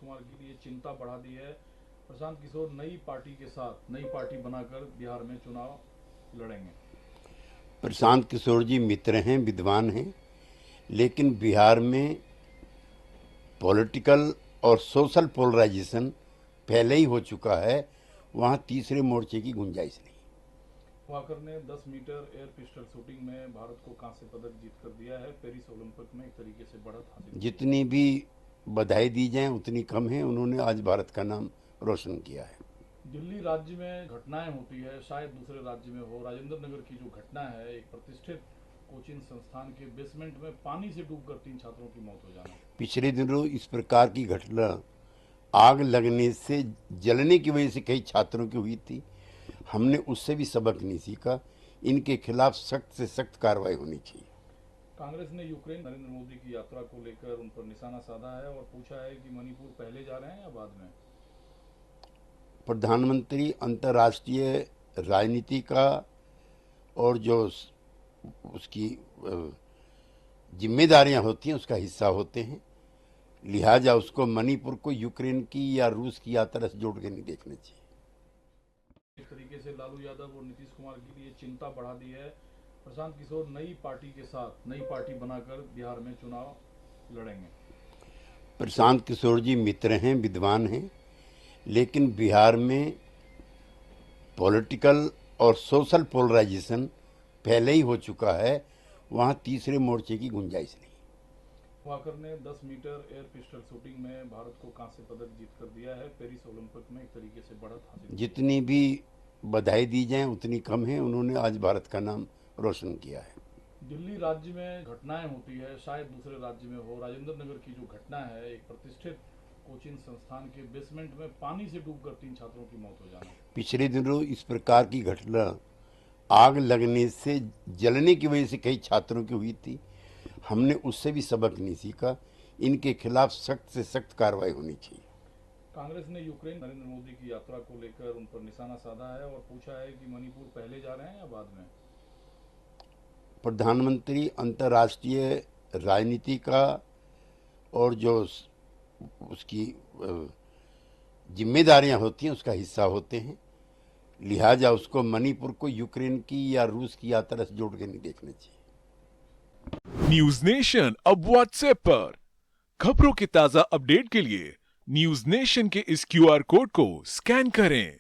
कुमार के लिए चिंता बढ़ा दी है। प्रशांत किशोर नई पार्टी के साथ नई पार्टी बनाकर बिहार में चुनाव लड़ेंगे। प्रशांत किशोर जी मित्र हैं, विद्वान हैं, लेकिन बिहार में पॉलिटिकल और सोशल पोलराइजेशन पहले ही हो चुका है। वहाँ तीसरे मोर्चे की गुंजाइश नहीं। वाकर ने 10 मीटर एयर पिस्टल शूटिंग में भारत को कांस्य पदक जीत कर दिया है। पेरिस ओलंपिक में एक तरीके से बढ़त हासिल की है। जितनी भी बधाई दी जाए उतनी कम है। उन्होंने आज भारत का नाम रोशन किया है। दिल्ली राज्य में घटनाएं होती है, शायद दूसरे राज्य में हो। राजेंद्र नगर की जो घटना है, एक प्रतिष्ठित कोचिंग संस्थान के बेसमेंट में पानी से डूबकर 3 छात्रों की मौत हो जाना। पिछले दिनों इस प्रकार की घटना आग लगने से, जलने की वजह से कई छात्रों की हुई थी। हमने उससे भी सबक नहीं सीखा। इनके खिलाफ सख्त से सख्त कार्रवाई होनी चाहिए। कांग्रेस ने यूक्रेन नरेंद्र मोदी की यात्रा को लेकर उन पर निशाना साधा है और पूछा है कि मणिपुर पहले जा रहे हैं या बाद में। प्रधानमंत्री अंतर्राष्ट्रीय राजनीति का और जो उसकी जिम्मेदारियां होती हैं उसका हिस्सा होते हैं। लिहाजा उसको मणिपुर को यूक्रेन की या रूस की यात्रा से जोड़ के नहीं देखना चाहिए। एक तरीके से लालू यादव और नीतीश कुमार के लिए चिंता बढ़ा दी है। प्रशांत किशोर नई पार्टी के साथ नई पार्टी बनाकर बिहार में चुनाव लड़ेंगे। प्रशांत किशोर जी मित्र हैं, विद्वान हैं, लेकिन बिहार में पॉलिटिकल और सोशल पोलराइजेशन पहले ही हो चुका है। वहाँ तीसरे मोर्चे की गुंजाइश नहीं। वाकर ने 10 मीटर एयर पिस्टल शूटिंग में भारत को कांस्य पदक जीत कर दिया है। पेरिस ओलंपिक में एक तरीके से बढ़त हासिल की है। जितनी भी बधाई दी जाए उतनी कम है। उन्होंने आज भारत का नाम रोशन किया है। दिल्ली राज्य में घटनाएं होती है, शायद दूसरे राज्य में हो। राजेंद्र नगर की जो घटना है, एक प्रतिष्ठित कोचिंग संस्थान के बेसमेंट में पानी से डूबकर 3 छात्रों की मौत हो जाना। पिछले दिनों इस प्रकार की घटना आग लगने से, जलने की वजह से कई छात्रों की हुई थी। हमने उससे भी सबक नहीं सीखा। इनके खिलाफ सख्त से सख्त कार्रवाई होनी चाहिए। कांग्रेस ने यूक्रेन नरेंद्र मोदी की यात्रा को लेकर उन पर निशाना साधा है और पूछा है कि मणिपुर पहले जा रहे हैं या बाद में। प्रधानमंत्री अंतर्राष्ट्रीय राजनीति का और जो उसकी जिम्मेदारियां होती हैं उसका हिस्सा होते हैं। लिहाजा उसको मणिपुर को यूक्रेन की या रूस की यात्रा से जोड़ के नहीं देखना चाहिए। न्यूज नेशन अब व्हाट्सएप पर खबरों के ताजा अपडेट के लिए न्यूज नेशन के इस क्यूआर कोड को स्कैन करें।